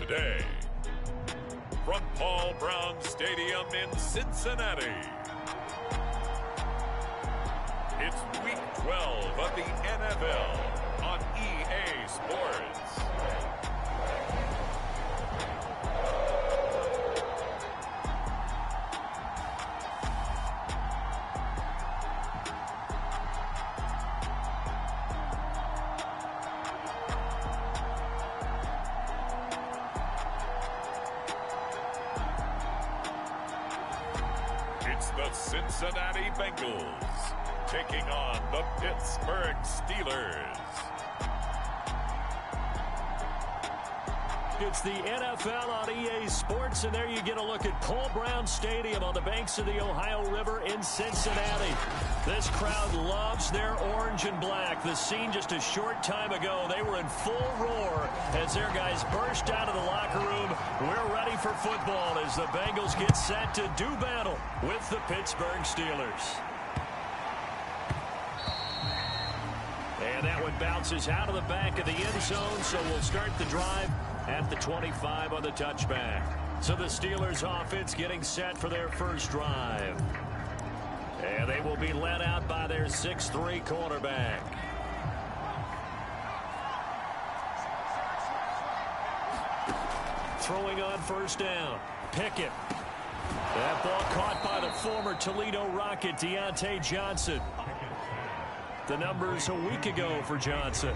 day. From Paul Brown Stadium in Cincinnati, it's Week 12 of the NFL on EA Sports. It's the Cincinnati Bengals taking on the Pittsburgh Steelers. It's the NFL on EA Sports, and there you get a look at Paul Brown Stadium on the banks of the Ohio River in Cincinnati. This crowd loves their orange and black. The scene just a short time ago, they were in full roar as their guys burst out of the locker room. We're ready for football as the Bengals get set to do battle with the Pittsburgh Steelers. And that one bounces out of the back of the end zone, so we'll start the drive at the 25 on the touchback. So the Steelers offense getting set for their first drive. And they will be led out by their 6'3" quarterback. Throwing on first down. Pickett. That ball caught by the former Toledo Rocket, Deontay Johnson. The numbers a week ago for Johnson.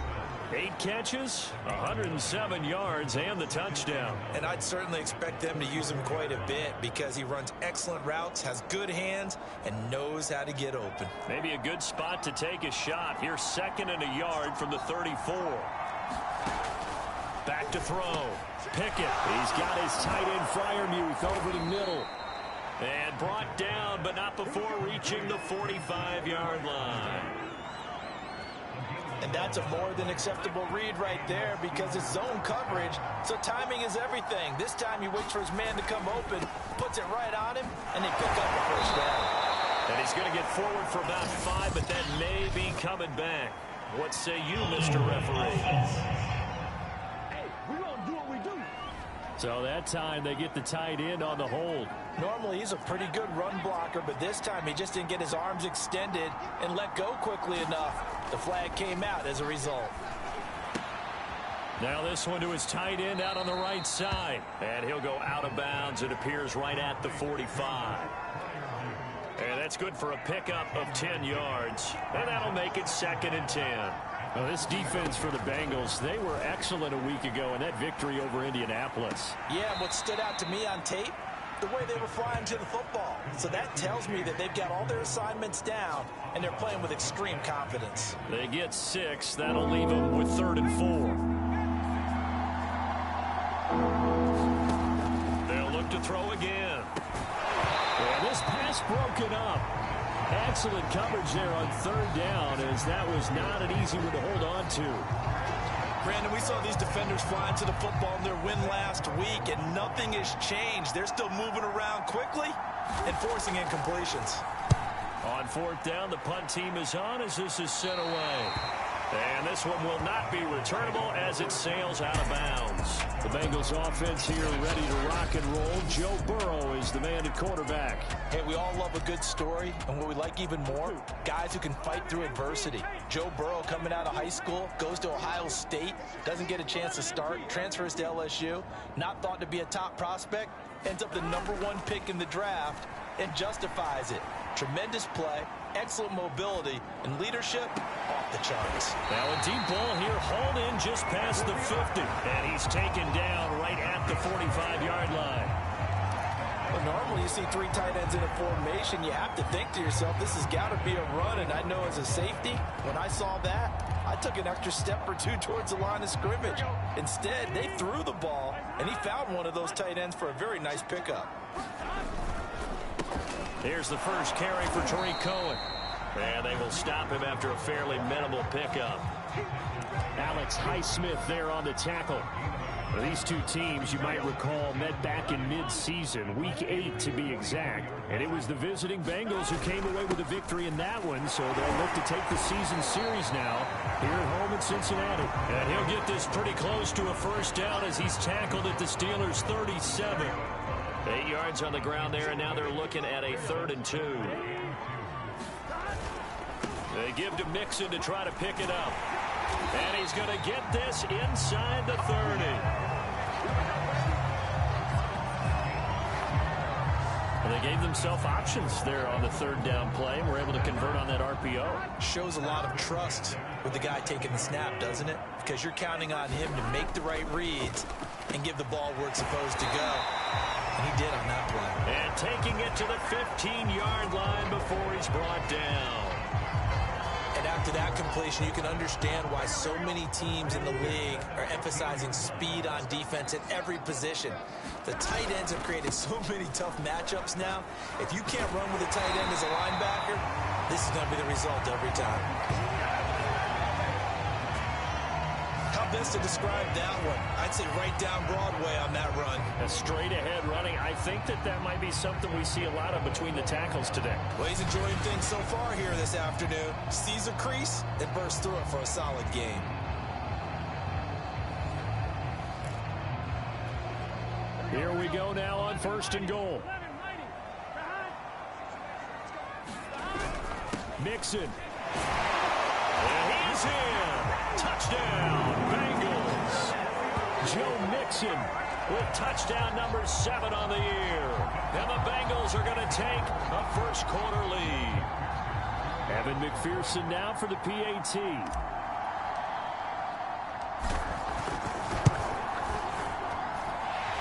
8 catches, 107 yards, and the touchdown. And I'd certainly expect them to use him quite a bit because he runs excellent routes, has good hands, and knows how to get open. Maybe a good spot to take a shot. Here's 2nd and a yard from the 34. Back to throw. Pickett. He's got his tight end Freiermuth over the middle. And brought down, but not before reaching the 45-yard line. And that's a more than acceptable read right there because it's zone coverage, so timing is everything. This time he waits for his man to come open, puts it right on him, and they pick up the first down. And he's going to get forward for about 5, but that may be coming back. What say you, Mr. Referee? Hey, we're going to do what we do. So that time they get the tight end on the hold. Normally he's a pretty good run blocker, but this time he just didn't get his arms extended and let go quickly enough. The flag came out as a result. Now this one to his tight end out on the right side. And he'll go out of bounds. It appears right at the 45. And that's good for a pickup of 10 yards. And that'll make it 2nd and 10. Well, this defense for the Bengals, they were excellent a week ago in that victory over Indianapolis. Yeah, what stood out to me on tape, the way they were flying to the football. So that tells me that they've got all their assignments down, and they're playing with extreme confidence. They get 6. That'll leave them with 3rd and 4. They'll look to throw again. And this pass broken up. Excellent coverage there on 3rd down, as that was not an easy one to hold on to. Brandon, we saw these defenders flying to the football in their win last week, and nothing has changed. They're still moving around quickly and forcing incompletions. On 4th down, the punt team is on as this is sent away. And this one will not be returnable as it sails out of bounds. The Bengals offense here ready to rock and roll. Joe Burrow is the man at quarterback. Hey, we all love a good story, and what we like even more, guys who can fight through adversity. Joe Burrow coming out of high school, goes to Ohio State, doesn't get a chance to start, transfers to LSU, not thought to be a top prospect, ends up the #1 pick in the draft, and justifies it. Tremendous play, excellent mobility, and leadership off the charts. Now a deep ball here, hauled in just past the 50, and he's taken down right at the 45-yard line. Well, normally you see 3 tight ends in a formation, you have to think to yourself, this has got to be a run, and I know as a safety, when I saw that, I took an extra step or 2 towards the line of scrimmage. Instead, they threw the ball, and he found one of those tight ends for a very nice pickup. Here's the first carry for Tariq Cohen. And they will stop him after a fairly minimal pickup. Alex Highsmith there on the tackle. These two teams, you might recall, met back in mid-season, Week 8 to be exact. And it was the visiting Bengals who came away with a victory in that one, so they'll look to take the season series now here at home in Cincinnati. And he'll get this pretty close to a first down as he's tackled at the Steelers' 37. 8 yards on the ground there, and now they're looking at a 3rd and 2. They give to Mixon to try to pick it up. And he's going to get this inside the 30. And they gave themselves options there on the 3rd down play and were able to convert on that RPO. Shows a lot of trust with the guy taking the snap, doesn't it? Because you're counting on him to make the right reads and give the ball where it's supposed to go. And he did on that play. And taking it to the 15-yard line before he's brought down. And after that completion, you can understand why so many teams in the league are emphasizing speed on defense at every position. The tight ends have created so many tough matchups now. If you can't run with a tight end as a linebacker, this is going to be the result every time. How best to describe that one? I'd say right down Broadway on that run. A straight-ahead running. I think that might be something we see a lot of between the tackles today. Well, he's enjoying things so far here this afternoon. Sees a crease and bursts through it for a solid game. Here we go now on 1st and goal. Mixon. And he's in. Touchdown, Bengals. Joe Mixon with touchdown number 7 on the year. And the Bengals are going to take a first-quarter lead. Evan McPherson now for the PAT.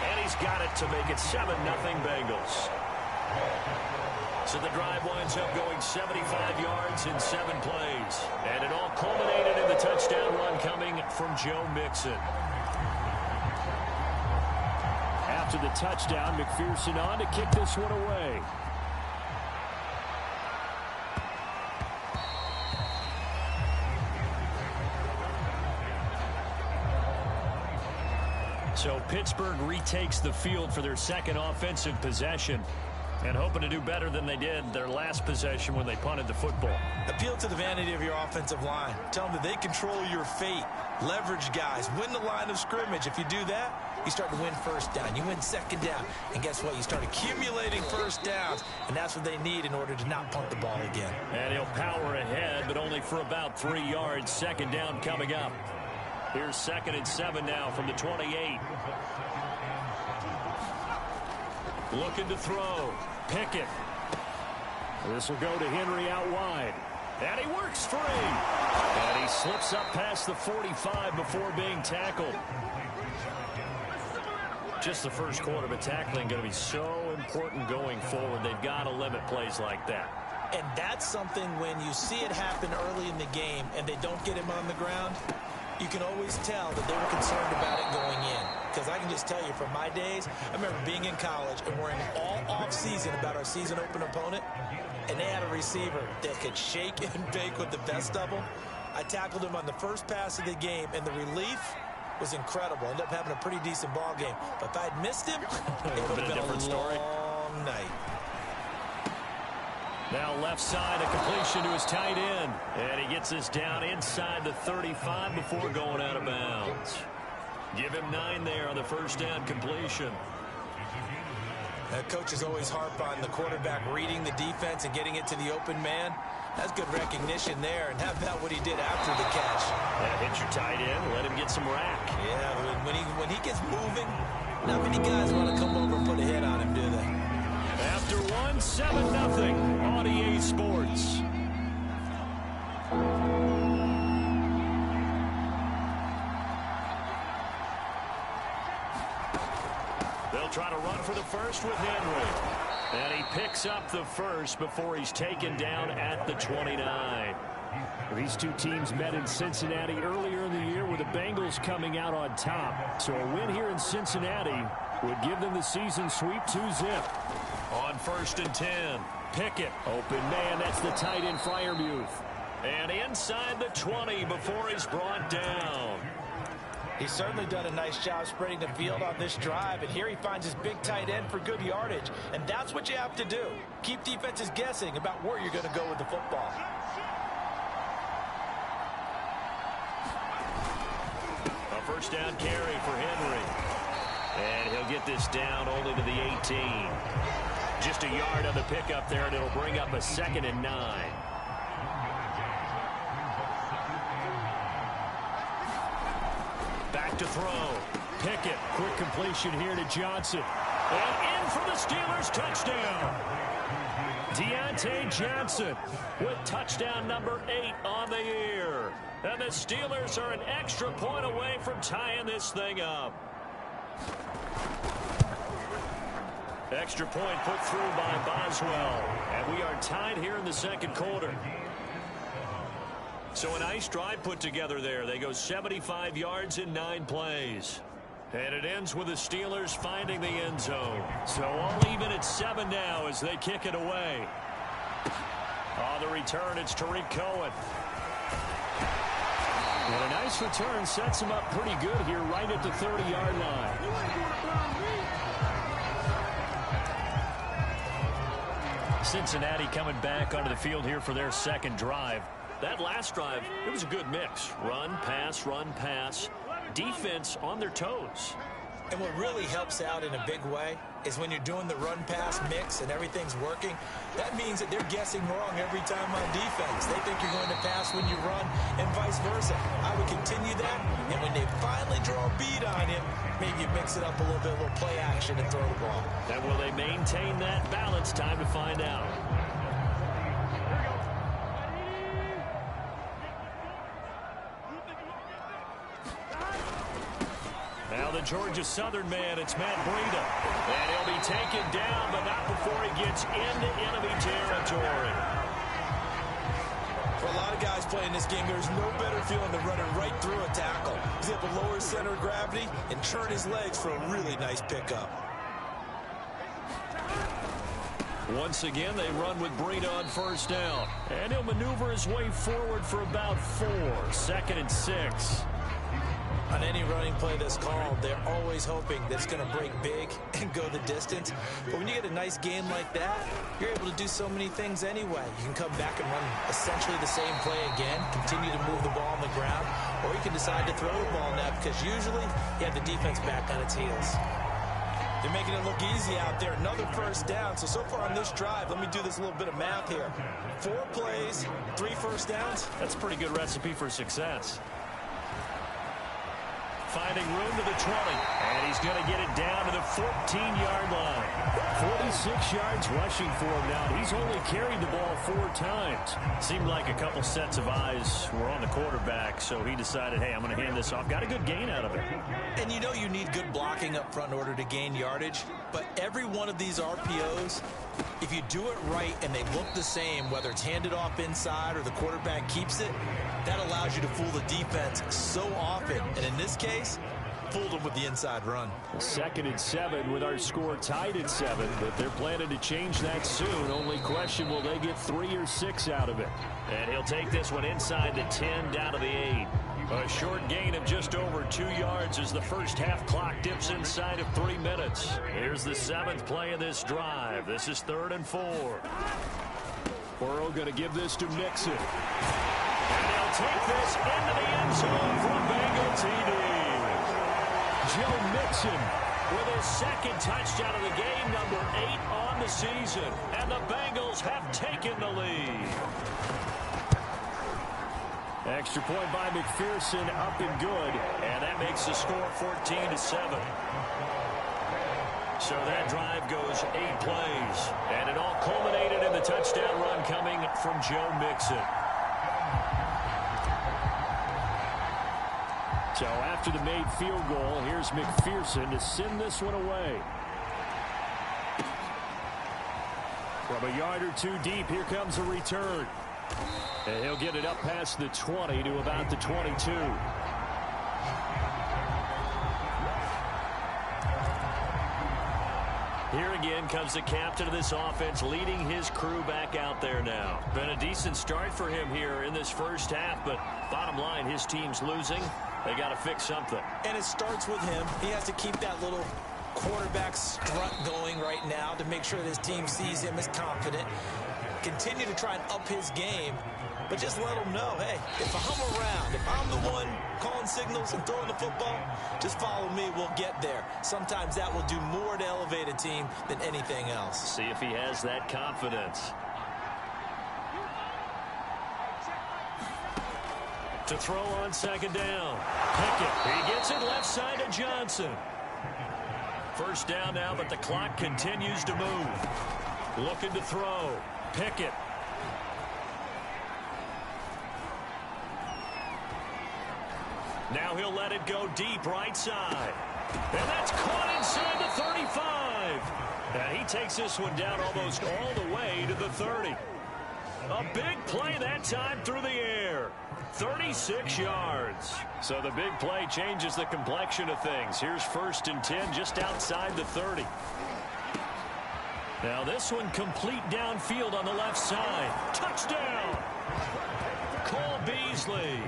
And he's got it to make it 7-0 Bengals. So the drive winds up going 75 yards in 7 plays. And it all culminated in the touchdown run coming from Joe Mixon. After the touchdown, McPherson on to kick this one away. So Pittsburgh retakes the field for their second offensive possession, and hoping to do better than they did their last possession when they punted the football. Appeal to the vanity of your offensive line. Tell them that they control your fate. Leverage guys. Win the line of scrimmage. If you do that, you start to win first down. You win second down. And guess what? You start accumulating first downs. And that's what they need in order to not punt the ball again. And he'll power ahead, but only for about 3 yards. Second down coming up. Here's 2nd and 7 now from the 28. Looking to throw. Pickett. This will go to Henry out wide. And he works free. And he slips up past the 45 before being tackled. Just the first quarter, but tackling going to be so important going forward. They've got to limit plays like that. And that's something when you see it happen early in the game and they don't get him on the ground, you can always tell that they were concerned about it going in. Because I can just tell you from my days, I remember being in college and worrying all off-season about our season open opponent, and they had a receiver that could shake and bake with the best of them. I tackled him on the first pass of the game, and the relief was incredible. Ended up having a pretty decent ball game. But if I'd missed him, it would have been a different story. Long night. Now left side, a completion to his tight end. And he gets this down inside the 35 before going out of bounds. Give him 9 there on the first down completion. Coaches always harp on the quarterback reading the defense and getting it to the open man. That's good recognition there. And how about what he did after the catch? Yeah, hit your tight end, let him get some rack. Yeah, when he gets moving, not many guys want to come over and put a hit on him, do they? After 1, 7-0 on EA Sports. They'll try to run for the first with Henry. And he picks up the first before he's taken down at the 29. These two teams met in Cincinnati earlier in the year with the Bengals coming out on top. So a win here in Cincinnati would give them the season sweep 2-zip. On 1st and 10, Pickett. Open man, that's the tight end Freiermuth. And inside the 20 before he's brought down. He's certainly done a nice job spreading the field on this drive, and here he finds his big tight end for good yardage. And that's what you have to do. Keep defenses guessing about where you're going to go with the football. A first down carry for Henry. And he'll get this down only to the 18. Just a yard on the pickup there, and it'll bring up a 2nd and 9. Back to throw. Pickett. Quick completion here to Johnson. And in for the Steelers touchdown. Deontay Johnson with touchdown number 8 on the year. And the Steelers are an extra point away from tying this thing up. Extra point put through by Boswell. And we are tied here in the second quarter. So a nice drive put together there. They go 75 yards in 9 plays. And it ends with the Steelers finding the end zone. So all even at 7 now as they kick it away. On the return, it's Tariq Cohen. And a nice return sets him up pretty good here right at the 30-yard line. Cincinnati coming back onto the field here for their second drive. That last drive, it was a good mix. Run, pass, defense on their toes. And what really helps out in a big way is when you're doing the run-pass mix and everything's working, that means that they're guessing wrong every time on defense. They think you're going to pass when you run and vice versa. I would continue that, and when they finally draw a bead on him, maybe you mix it up a little bit, a little play action and throw the ball. And will they maintain that balance? Time to find out. Now the Georgia Southern man, it's Matt Breida. And he'll be taken down, but not before he gets into enemy territory. For a lot of guys playing this game, there's no better feeling than running right through a tackle. He's able to lower his center of gravity and turn his legs for a really nice pickup. Once again, they run with Breida on first down. And he'll maneuver his way forward for about 4. 2nd and 6. On any running play that's called, they're always hoping that it's going to break big and go the distance. But when you get a nice game like that, you're able to do so many things anyway. You can come back and run essentially the same play again, continue to move the ball on the ground, or you can decide to throw the ball now because usually you have the defense back on its heels. They're making it look easy out there. Another first down. So far on this drive, let me do this little bit of math here. 4 plays, 3 first downs. That's a pretty good recipe for success. Finding room to the 20. And he's going to get it down to the 14-yard line. 46 yards rushing for him now. He's only carried the ball 4 times. Seemed like a couple sets of eyes were on the quarterback, so he decided, hey, I'm going to hand this off. Got a good gain out of it. And you know you need good blocking up front in order to gain yardage. But every one of these RPOs, if you do it right and they look the same, whether it's handed off inside or the quarterback keeps it, that allows you to fool the defense so often. And in this case, fooled them with the inside run. 2nd and 7 with our score tied at 7, but they're planning to change that soon. Only question, will they get 3 or 6 out of it? And he'll take this one inside the 10 down to the 8. A short gain of just over 2 yards as the first half clock dips inside of 3 minutes. Here's the 7th play of this drive. This is 3rd and 4. Burrow going to give this to Mixon. And they'll take this into the end zone for a Bengal TD. Joe Mixon with his 2nd touchdown of the game, number 8 on the season. And the Bengals have taken the lead. Extra point by McPherson, up and good. And that makes the score 14-7. So that drive goes 8 plays. And it all culminated in the touchdown run coming from Joe Mixon. So after the made field goal, here's McPherson to send this one away. From a yard or 2 deep, here comes a return. And he'll get it up past the 20 to about the 22. Here again comes the captain of this offense, leading his crew back out there now. Been a decent start for him here in this first half, but bottom line, his team's losing. They got to fix something. And it starts with him. He has to keep that little quarterback strut going right now to make sure that his team sees him as confident. Continue to try and up his game, but just let him know, hey, if I'm around, if I'm the one calling signals and throwing the football, just follow me, we'll get there. Sometimes that will do more to elevate a team than anything else. See if he has that confidence. To throw on second down. Pickett, he gets it left side to Johnson. First down now, but the clock continues to move. Looking to throw. Pickett. Now he'll let it go deep right side. And that's caught inside the 35. And he takes this one down almost all the way to the 30. A big play that time through the air. 36 yards. So the big play changes the complexion of things. Here's 1st and 10 just outside the 30. Now this one complete downfield on the left side. Touchdown! Cole Beasley,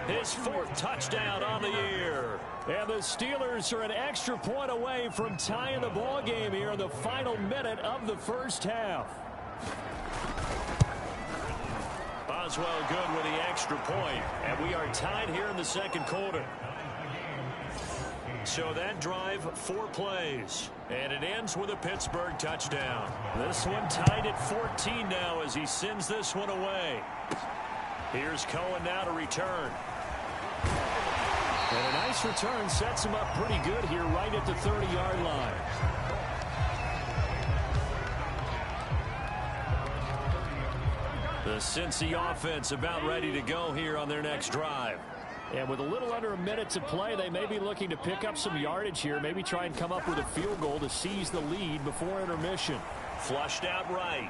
his 4th touchdown on the year. And the Steelers are an extra point away from tying the ball game here in the final minute of the first half. Boswell good with the extra point, and we are tied here in the second quarter. So that drive, 4 plays, and it ends with a Pittsburgh touchdown. This one tied at 14 now as he sends this one away. Here's Cohen now to return. And a nice return sets him up pretty good here right at the 30-yard line. The Cincy offense about ready to go here on their next drive. And with a little under a minute to play, they may be looking to pick up some yardage here, maybe try and come up with a field goal to seize the lead before intermission. Flushed out right.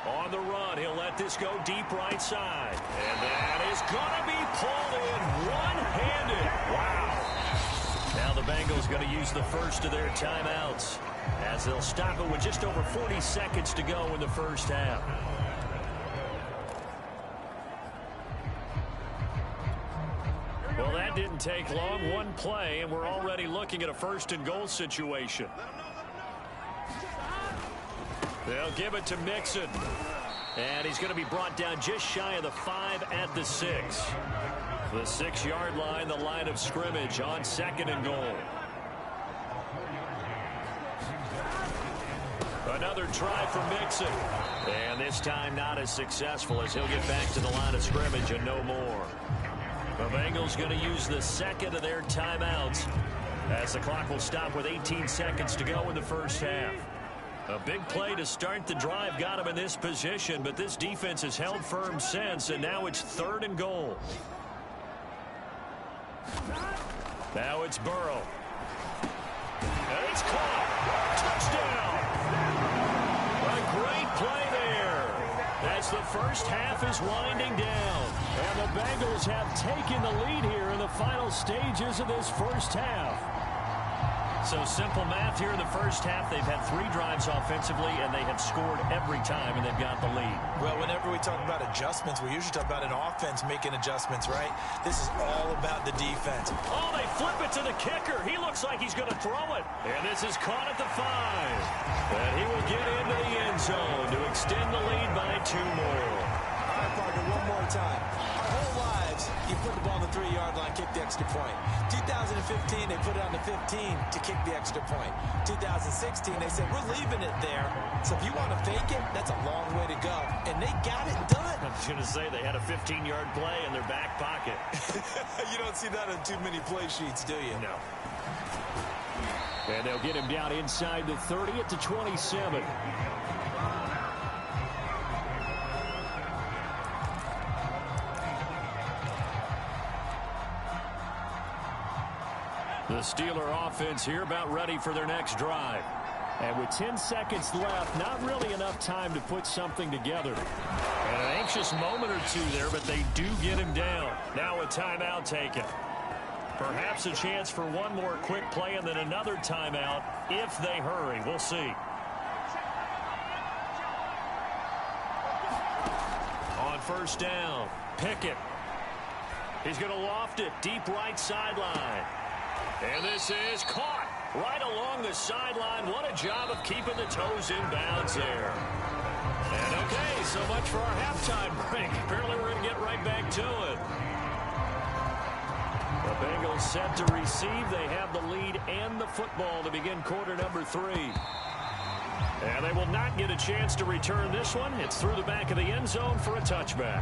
On the run, he'll let this go deep right side. And that is going to be pulled in one-handed. Wow. Now the Bengals going to use the first of their timeouts as they'll stop it with just over 40 seconds to go in the first half. Well, that didn't take long. One play, and we're already looking at a 1st and goal situation. They'll give it to Mixon. And he's going to be brought down just shy of the 5 at the 6. The 6-yard line, the line of scrimmage on 2nd and goal. Another try for Mixon. And this time not as successful as he'll get back to the line of scrimmage and no more. The Bengals going to use the 2nd of their timeouts as the clock will stop with 18 seconds to go in the first half. A big play to start the drive got him in this position, but this defense has held firm since, and now it's 3rd and goal. Now it's Burrow. And it's caught. Touchdown. A great play there as the first half is winding down. And the Bengals have taken the lead here in the final stages of this first half. So simple math here in the first half. They've had 3 drives offensively, and they have scored every time, and they've got the lead. Well, whenever we talk about adjustments, we usually talk about an offense making adjustments, right? This is all about the defense. Oh, they flip it to the kicker. He looks like he's going to throw it. And this is caught at the 5. And he will get into the end zone to extend the lead by 2 more. All right, partner, one more time. Our whole lives, you put the ball on the 3-yard line, kick the extra point. 2015, they put it on the 15 to kick the extra point. 2016, they said, we're leaving it there. So if you want to fake it, that's a long way to go. And they got it done. I was going to say they had a 15-yard play in their back pocket. You don't see that on too many play sheets, do you? No. And they'll get him down inside the 30 at the 27. The Steeler offense here about ready for their next drive. And with 10 seconds left, not really enough time to put something together. And an anxious moment or two there, but they do get him down. Now a timeout taken. Perhaps a chance for one more quick play and then another timeout if they hurry. We'll see. On first down, Pickett. He's going to loft it deep right sideline. And this is caught right along the sideline. What a job of keeping the toes in bounds there. And okay, so much for our halftime break. Apparently we're going to get right back to it. The Bengals set to receive. They have the lead and the football to begin quarter number 3. And they will not get a chance to return this one. It's through the back of the end zone for a touchback.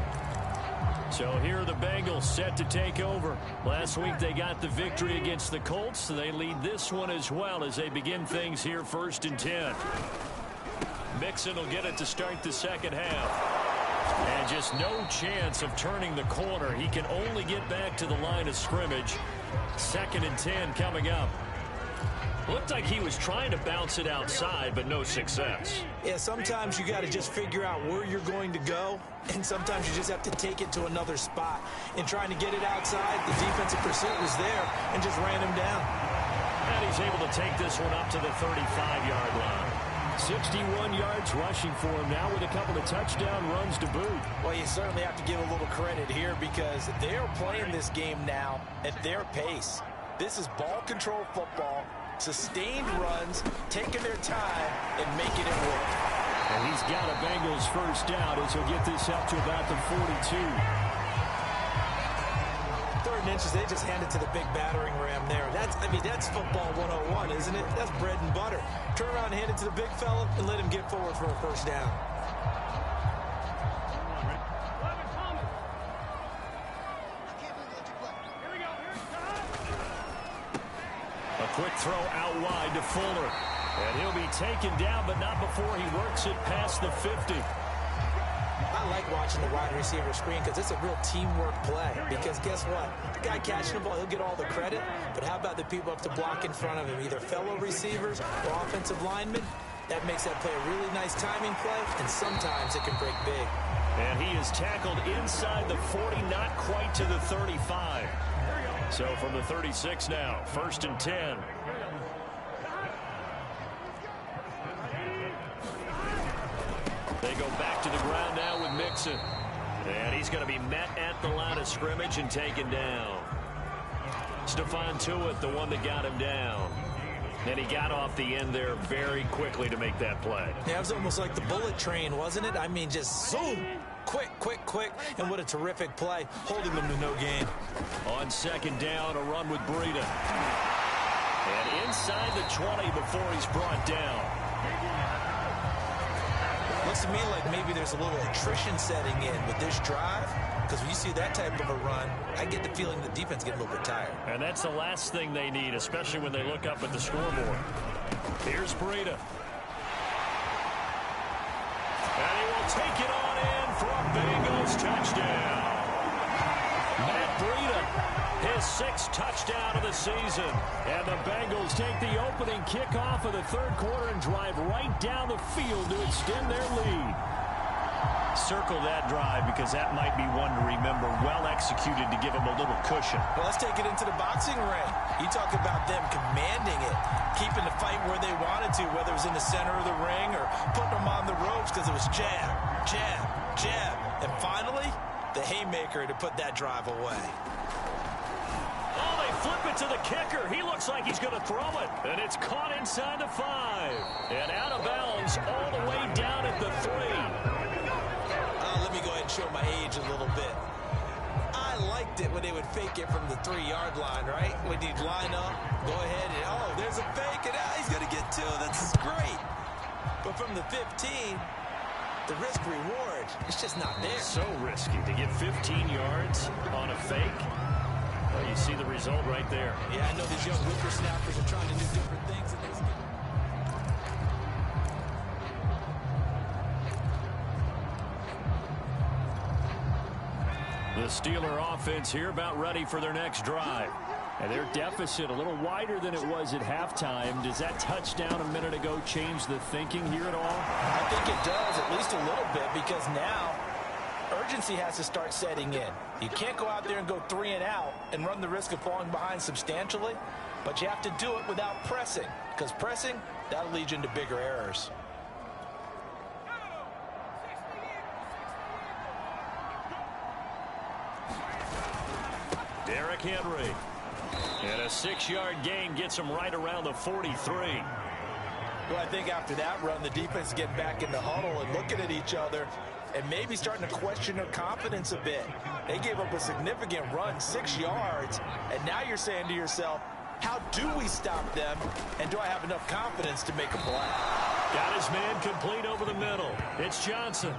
So here are the Bengals set to take over. Last week they got the victory against the Colts, so they lead this one as well as they begin things here 1st and 10. Mixon will get it to start the second half. And just no chance of turning the corner. He can only get back to the line of scrimmage. 2nd and 10 coming up. Looked like he was trying to bounce it outside, but no success. Yeah, sometimes you got to just figure out where you're going to go, and sometimes you just have to take it to another spot. In trying to get it outside, the defensive pursuit was there and just ran him down. And he's able to take this one up to the 35-yard line. 61 yards rushing for him now with a couple of touchdown runs to boot. Well, you certainly have to give a little credit here because they're playing this game now at their pace. This is ball control football. Sustained runs, taking their time, and making it work. And he's got a Bengals first down as he'll get this up to about the 42. 3rd and inches, they just hand it to the big battering ram there. That's football 101, isn't it? That's bread and butter. Turn around and hand it to the big fella and let him get forward for a first down. Quick throw out wide to Fuller. And he'll be taken down, but not before he works it past the 50. I like watching the wide receiver screen because it's a real teamwork play. Because guess what? The guy catching the ball, he'll get all the credit. But how about the people up to block in front of him, either fellow receivers or offensive linemen? That makes that play a really nice timing play, and sometimes it can break big. And he is tackled inside the 40, not quite to the 35. So from the 36 now, 1st and 10. They go back to the ground now with Mixon. And he's going to be met at the line of scrimmage and taken down. Stephon Tuitt, the one that got him down. And he got off the end there very quickly to make that play. Yeah, it was almost like the bullet train, wasn't it? I mean, just zoom. Quick, quick, quick. And what a terrific play, holding them to no gain. On 2nd down, a run with Breida. And inside the 20 before he's brought down. Looks to me like maybe there's a little attrition setting in with this drive. Because when you see that type of a run, I get the feeling the defense gets a little bit tired. And that's the last thing they need, especially when they look up at the scoreboard. Here's Breida. And he will take it on in for a Bengals touchdown. Matt Breida, his 6th touchdown of the season. And the Bengals take the opening kickoff of the 3rd quarter and drive right down the field to extend their lead. Circle that drive because that might be one to remember. Well executed to give them a little cushion. Well, let's take it into the boxing ring. You talk about them commanding it, keeping the fight where they wanted to, whether it was in the center of the ring or putting them on the ropes because it was jab, jab, jab. And finally, the haymaker to put that drive away. Oh, they flip it to the kicker. He looks like he's going to throw it. And it's caught inside the 5. And out of bounds all the way down at the 3. Let me go ahead and show my age a little bit. I liked it when they would fake it from the 3-yard line, right? When you'd line up, go ahead and, oh, there's a fake, and he's going to get 2. That's great. But from the 15, the risk-reward, it's just not there. So risky to get 15 yards on a fake. Well, you see the result right there. Yeah, I know these young whippersnappers are trying to do different things in this game. The Steeler offense here about ready for their next drive. And their deficit a little wider than it was at halftime. Does that touchdown a minute ago change the thinking here at all? I think it does, at least a little bit, because now urgency has to start setting in. You can't go out there and go 3 and out and run the risk of falling behind substantially, but you have to do it without pressing, because pressing, that'll lead you into bigger errors. Derrick Henry. And a 6-yard gain gets him right around the 43. Well, I think after that run, the defense is getting back in the huddle and looking at each other and maybe starting to question their confidence a bit. They gave up a significant run, 6 yards, and now you're saying to yourself, how do we stop them, and do I have enough confidence to make a play? Got his man complete over the middle. It's Johnson.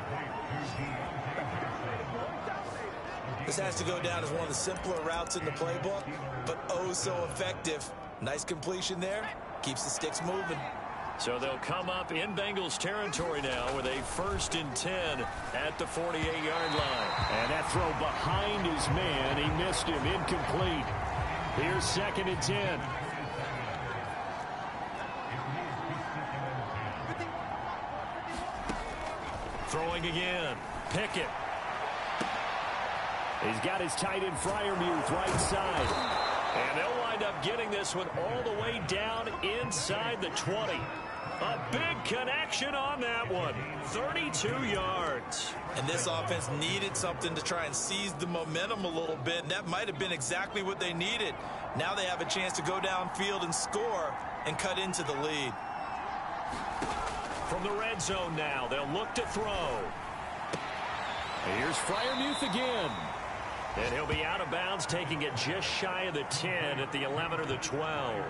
This has to go down as one of the simpler routes in the playbook, but oh so effective. Nice completion there. Keeps the sticks moving. So they'll come up in Bengals territory now with a 1st and 10 at the 48-yard line. And that throw behind his man. He missed him. Incomplete. Here's 2nd and 10. Throwing again. Pickett. He's got his tight end Freiermuth right side. And they'll wind up getting this one all the way down inside the 20. A big connection on that one. 32 yards. And this offense needed something to try and seize the momentum a little bit, and that might have been exactly what they needed. Now they have a chance to go downfield and score and cut into the lead. From the red zone now, they'll look to throw. Here's Freiermuth again. And he'll be out of bounds, taking it just shy of the 10 at the 11 or the 12.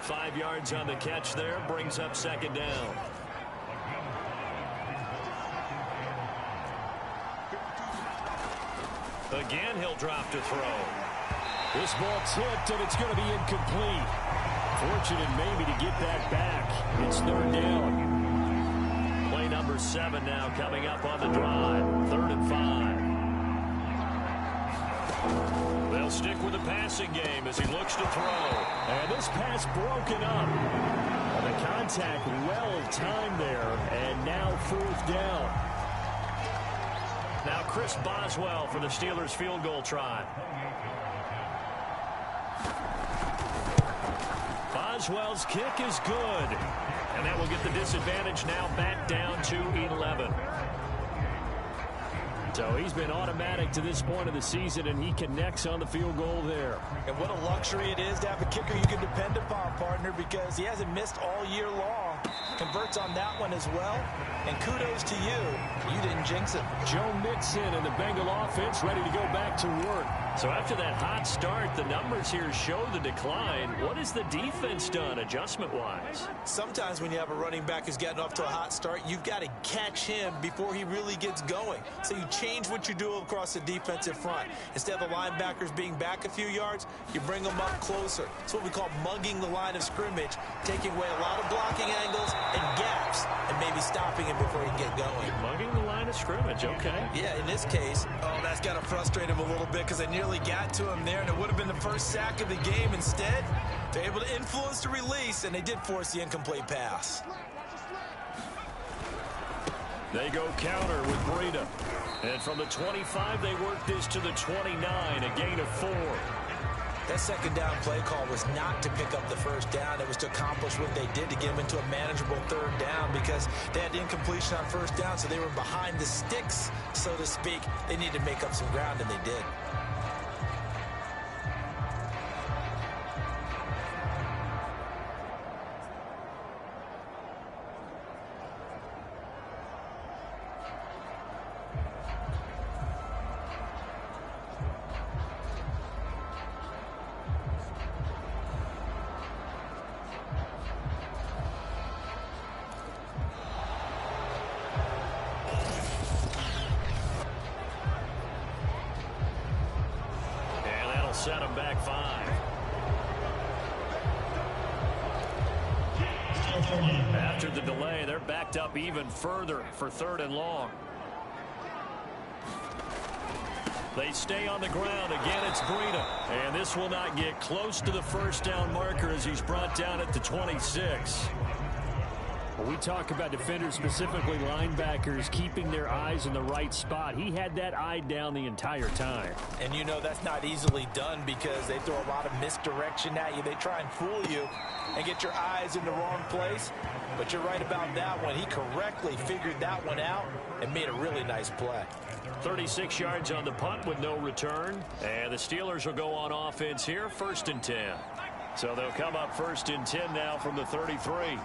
5 yards on the catch there, brings up 2nd down. Again, he'll drop to throw. This ball tipped, and it's going to be incomplete. Fortunate maybe to get that back. It's 3rd down. Play number 7 now coming up on the drive. 3rd and 5. They'll stick with the passing game as he looks to throw. And this pass broken up. The contact well timed there, and now 4th down. Now Chris Boswell for the Steelers field goal try. Boswell's kick is good. And that will get the disadvantage now back down to 11. So he's been automatic to this point of the season, and he connects on the field goal there. And what a luxury it is to have a kicker you can depend upon, partner, because he hasn't missed all year long. Converts on that one as well. And kudos to you. You didn't jinx it. Joe Mixon and the Bengal offense ready to go back to work. So after that hot start, the numbers here show the decline. What has the defense done adjustment-wise? Sometimes when you have a running back who's getting off to a hot start, you've got to catch him before he really gets going. So you change what you do across the defensive front. Instead of the linebackers being back a few yards, you bring them up closer. It's what we call mugging the line of scrimmage, taking away a lot of blocking angles and gaps, and maybe stopping him before he can get going. Mugging the line of scrimmage, okay. Yeah, in this case, that's got to frustrate him a little bit because they nearly got to him there, and it would have been the first sack of the game. Instead, they're able to influence the release, and they did force the incomplete pass. They go counter with Breida. And from the 25, they work this to the 29, a gain of 4. That 2nd down play call was not to pick up the 1st down. It was to accomplish what they did to get them into a manageable 3rd down because they had incompletion on 1st down, so they were behind the sticks, so to speak. They needed to make up some ground, and they did. Set him back 5. After the delay, they're backed up even further for 3rd and long. They stay on the ground. Again, it's Breida. And this will not get close to the 1st down marker as he's brought down at the 26. When we talk about defenders, specifically linebackers, keeping their eyes in the right spot, he had that eye down the entire time. And you know that's not easily done because they throw a lot of misdirection at you. They try and fool you and get your eyes in the wrong place. But you're right about that one. He correctly figured that one out and made a really nice play. 36 yards on the punt with no return. And the Steelers will go on offense here, 1st and 10. So they'll come up 1st and 10 now from the 33.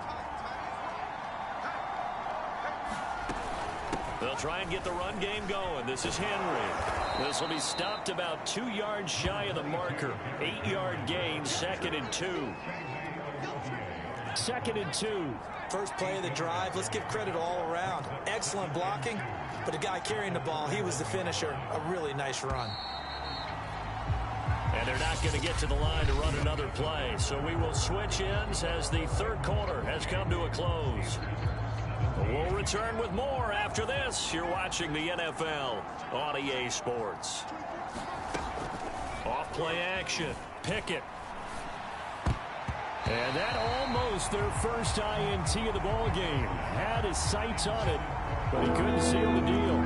They'll try and get the run game going. This is Henry. This will be stopped about 2 yards shy of the marker. 8-yard gain, 2nd and 2. 2nd and 2. First play of the drive. Let's give credit all around. Excellent blocking, but the guy carrying the ball, he was the finisher. A really nice run. And they're not going to get to the line to run another play. So we will switch ends as the 3rd quarter has come to a close. We'll return with more after this. You're watching the NFL on EA Sports. Off play action. Pickett. And that almost their first INT of the ball game. Had his sights on it, but he couldn't seal the deal.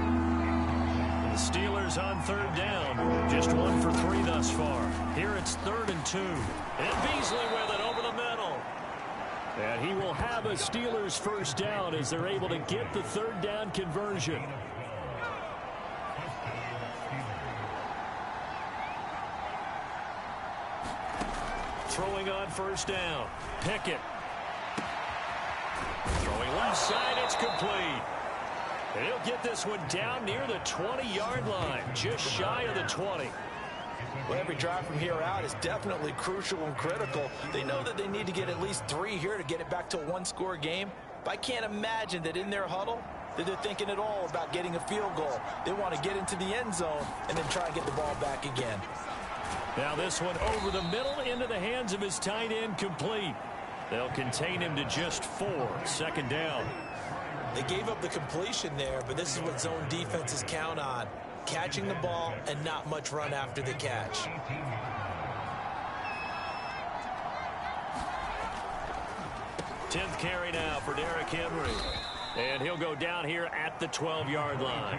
And the Steelers on 3rd down. Just 1 for 3 thus far. Here it's 3rd and 2. And Beasley with it over the middle. And he will have a Steelers first down as they're able to get the 3rd down conversion. Throwing on 1st down. Pickett. Throwing left side. It's complete. And he'll get this one down near the 20-yard line. Just shy of the 20. Well, every drive from here out is definitely crucial and critical. They know that they need to get at least 3 here to get it back to a 1-score game. But I can't imagine that in their huddle that they're thinking at all about getting a field goal. They want to get into the end zone and then try and get the ball back again. Now this one over the middle into the hands of his tight end, complete. They'll contain him to just 4. 2nd down. They gave up the completion there, but this is what zone defenses count on. Catching the ball and not much run after the catch. Tenth carry now for Derrick Henry. And he'll go down here at the 12-yard line.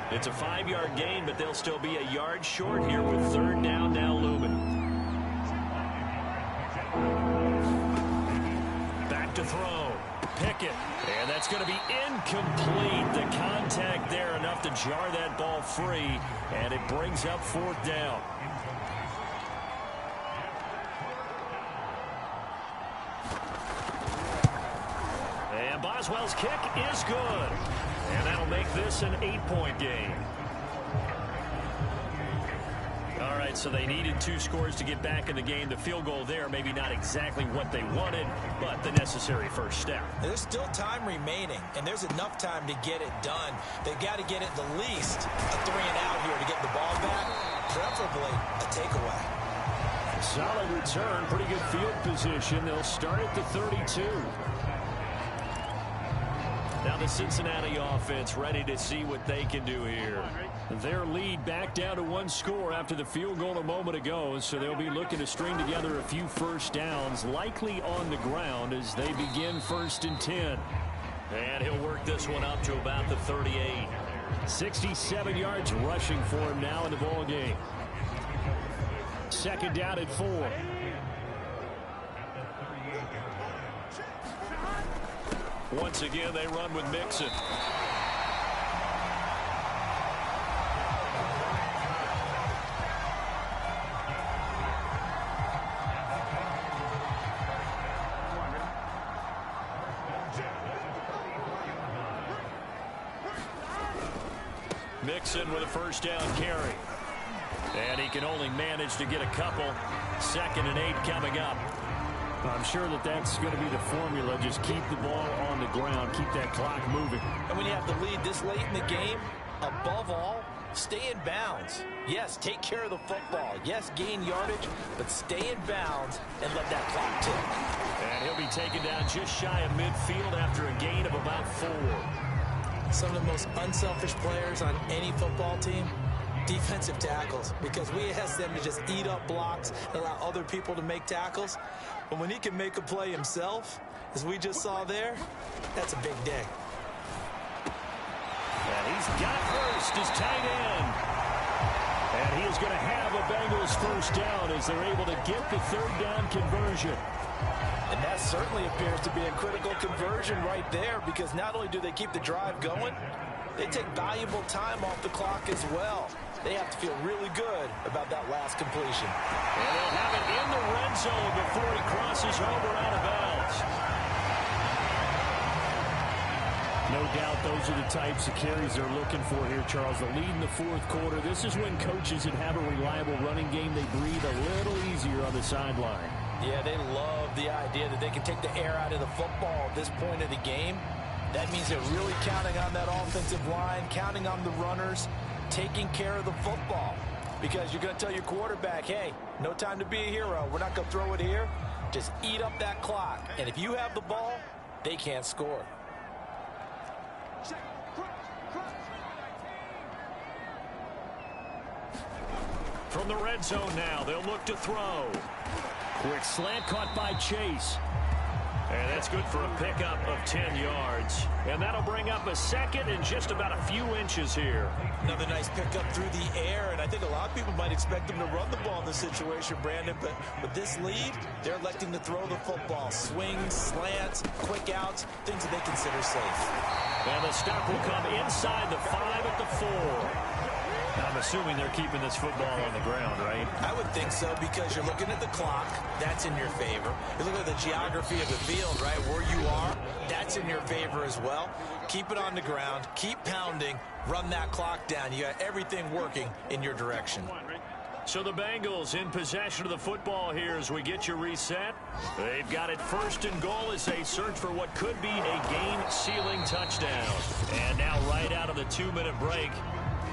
It's a 5-yard gain, but they'll still be a yard short here with 3rd down now looming. Back to throw. Pickett. And that's going to be incomplete. The contact there enough to jar that ball free. And it brings up 4th down. And Boswell's kick is good. And that'll make this an 8-point game. All right, so they needed 2 scores to get back in the game. The field goal there, maybe not exactly what they wanted, but the necessary first step. There's still time remaining, and there's enough time to get it done. They've got to get it the least a 3-and-out here to get the ball back, preferably a takeaway. Solid return, pretty good field position. They'll start at the 32. Now the Cincinnati offense ready to see what they can do here. Their lead back down to 1 score after the field goal a moment ago, so they'll be looking to string together a few first downs, likely on the ground as they begin 1st and 10. And he'll work this one up to about the 38. 67 yards rushing for him now in the ball game. 2nd down at 4. Once again, they run with Mixon. Mixon with a first down carry. And he can only manage to get a couple. 2nd and 8 coming up. I'm sure that that's going to be the formula. Just keep the ball on the ground. Keep that clock moving. And when you have the lead this late in the game, above all, stay in bounds. Yes, take care of the football. Yes, gain yardage, but stay in bounds and let that clock tick. And he'll be taken down just shy of midfield after a gain of about 4. Some of the most unselfish players on any football team, Defensive tackles, because we ask them to just eat up blocks and allow other people to make tackles. But when he can make a play himself, as we just saw there, that's a big day. And he's got it first, his tight end. And he is going to have a Bengals first down as they're able to get the third down conversion. And that certainly appears to be a critical conversion right there, because not only do they keep the drive going, they take valuable time off the clock as well. They have to feel really good about that last completion. And they'll have it in the red zone before he crosses over out of bounds. No doubt those are the types of carries they're looking for here, Charles. The lead in the fourth quarter. This is when coaches that have a reliable running game, they breathe a little easier on the sideline. Yeah, they love the idea that they can take the air out of the football at this point of the game. That means they're really counting on that offensive line, counting on the runners, taking care of the football. Because you're going to tell your quarterback, hey, no time to be a hero. We're not going to throw it here. Just eat up that clock. And if you have the ball, they can't score. From the red zone now, they'll look to throw. Quick slant caught by Chase. And that's good for a pickup of 10 yards. And that'll bring up a second and just about a few inches here. Another nice pickup through the air, and I think a lot of people might expect them to run the ball in this situation, Brandon, but with this lead, they're electing to throw the football. Swings, slants, quick outs, things that they consider safe. And the stop will come inside the 5 at the 4. I'm assuming they're keeping this football on the ground, right? I would think so, because you're looking at the clock. That's in your favor. You're looking at the geography of the field, right? Where you are, that's in your favor as well. Keep it on the ground. Keep pounding. Run that clock down. You got everything working in your direction. So the Bengals in possession of the football here as we get you reset. They've got it first and goal as they search for what could be a game-sealing touchdown. And now right out of the 2-minute break,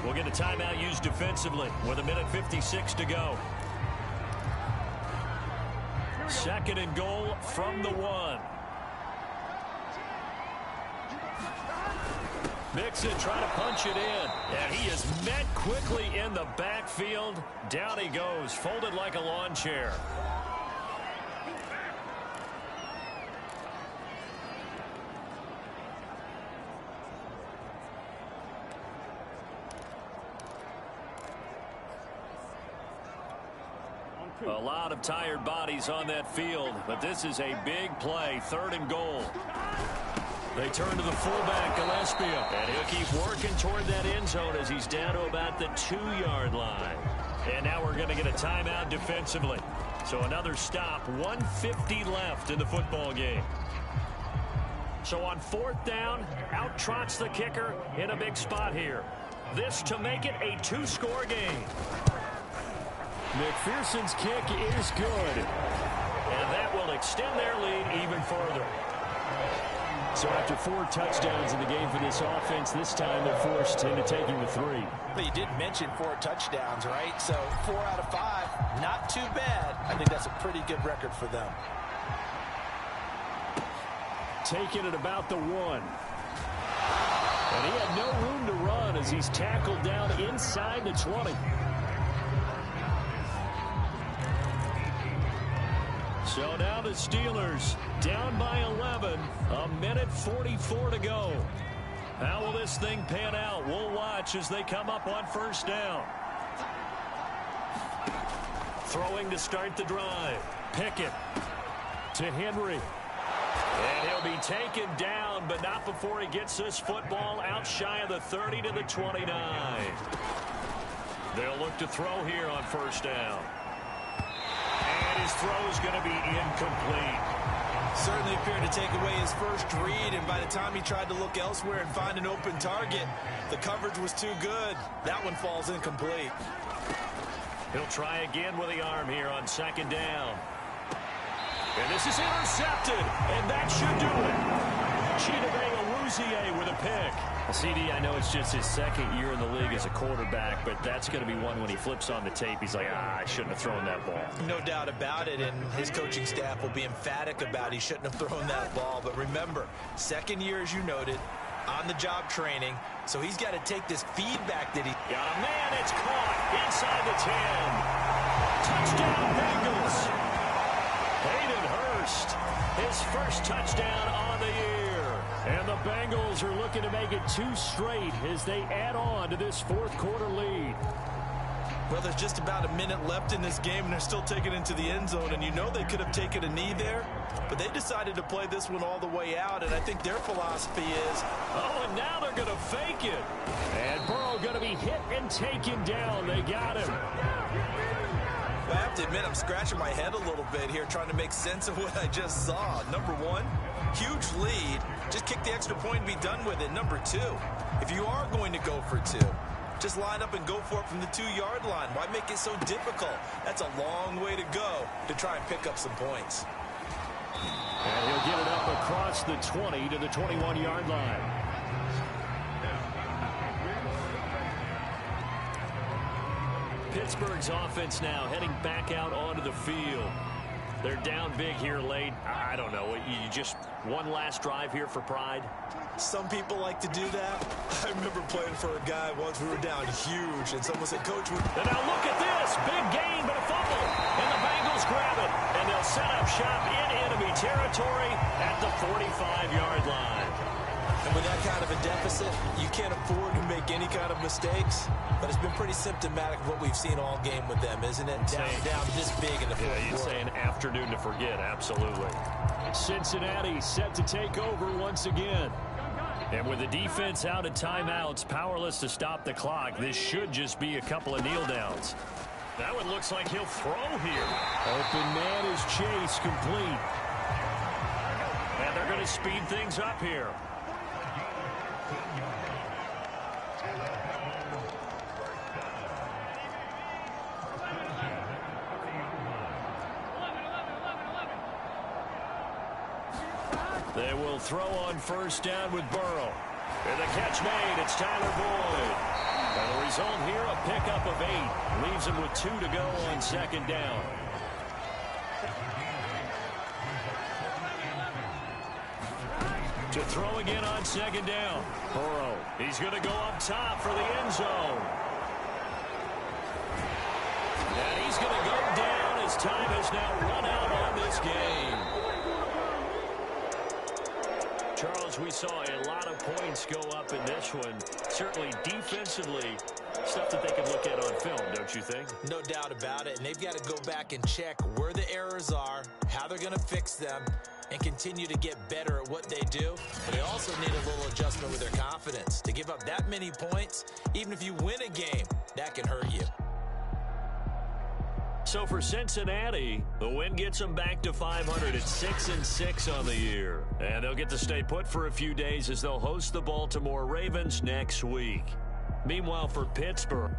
we'll get a timeout used defensively with 1:56 to go. Second and goal from the 1. Mixon trying to punch it in. And he is met quickly in the backfield. Down he goes, folded like a lawn chair. A lot of tired bodies on that field, but this is a big play, 3rd and goal. They turn to the fullback, Gillespie, and he'll keep working toward that end zone as he's down to about the 2-yard line. And now we're going to get a timeout defensively. So another stop, 1:50 left in the football game. So on 4th down, out trots the kicker in a big spot here. This to make it a 2-score game. McPherson's kick is good. And that will extend their lead even further. So after 4 touchdowns in the game for this offense, this time they're forced into taking the 3. But you did mention 4 touchdowns, right? So 4 out of 5, not too bad. I think that's a pretty good record for them. Taking it about the 1. And he had no room to run as he's tackled down inside the 20. So now the Steelers down by 11, 1:44 to go. How will this thing pan out? We'll watch as they come up on 1st down. Throwing to start the drive. Pickett to Henry. And he'll be taken down, but not before he gets this football out shy of the 30 to the 29. They'll look to throw here on 1st down. And his throw is going to be incomplete. Certainly appeared to take away his first read, and by the time he tried to look elsewhere and find an open target, the coverage was too good. That one falls incomplete. He'll try again with the arm here on 2nd down. And this is intercepted, and that should do it. Chidobe with a pick. CD, I know it's just his 2nd year in the league as a quarterback, but that's going to be one when he flips on the tape, he's like, I shouldn't have thrown that ball. No doubt about it, and his coaching staff will be emphatic about he shouldn't have thrown that ball. But remember, 2nd year, as you noted, on-the-job training, so he's got to take this feedback that he... Got a man, it's caught inside the 10. Touchdown, Bengals. Hayden Hurst, his first touchdown on the year. And the Bengals are looking to make it 2 straight as they add on to this fourth quarter lead. Well, there's just about a minute left in this game, and they're still taking it into the end zone. And you know they could have taken a knee there, but they decided to play this one all the way out. And I think their philosophy is... Oh, and now they're going to fake it. And Burrow going to be hit and taken down. They got him. I have to admit, I'm scratching my head a little bit here trying to make sense of what I just saw. Number one, huge lead. Just kick the extra point and be done with it. Number two, if you are going to go for 2, just line up and go for it from the 2-yard line. Why make it so difficult? That's a long way to go to try and pick up some points. And he'll get it up across the 20 to the 21-yard line. Pittsburgh's offense now heading back out onto the field. They're down big here late. I don't know. You just one last drive here for pride? Some people like to do that. I remember playing for a guy once. We were down huge, and someone said, Coach, and now look at this. Big gain, but a fumble. And the Bengals grab it. And they'll set up shop in enemy territory at the 45-yard line. And with that kind of a deficit, you can't afford to make any kind of mistakes. But it's been pretty symptomatic of what we've seen all game with them, isn't it? Down this big in the fourth quarter. You'd say an afternoon to forget, absolutely. Cincinnati set to take over once again. And with the defense out at timeouts, powerless to stop the clock, this should just be a couple of kneel downs. That one looks like he'll throw here. Open man is Chase, complete. And they're going to speed things up here. They will throw on first down with Burrow. And the catch made. It's Tyler Boyd. And the result here, a pickup of 8. Leaves him with 2 to go on second down. To throw again on second down. Burrow. He's going to go up top for the end zone. And he's going to go down as time has now run out on this game. Charles, we saw a lot of points go up in this one. Certainly defensively, stuff that they can look at on film, don't you think? No doubt about it. And they've got to go back and check where the errors are, how they're going to fix them, and continue to get better at what they do. But they also need a little adjustment with their confidence. To give up that many points, even if you win a game, that can hurt you. So for Cincinnati, the win gets them back to 500 at 6-6 on the year. And they'll get to stay put for a few days as they'll host the Baltimore Ravens next week. Meanwhile, for Pittsburgh,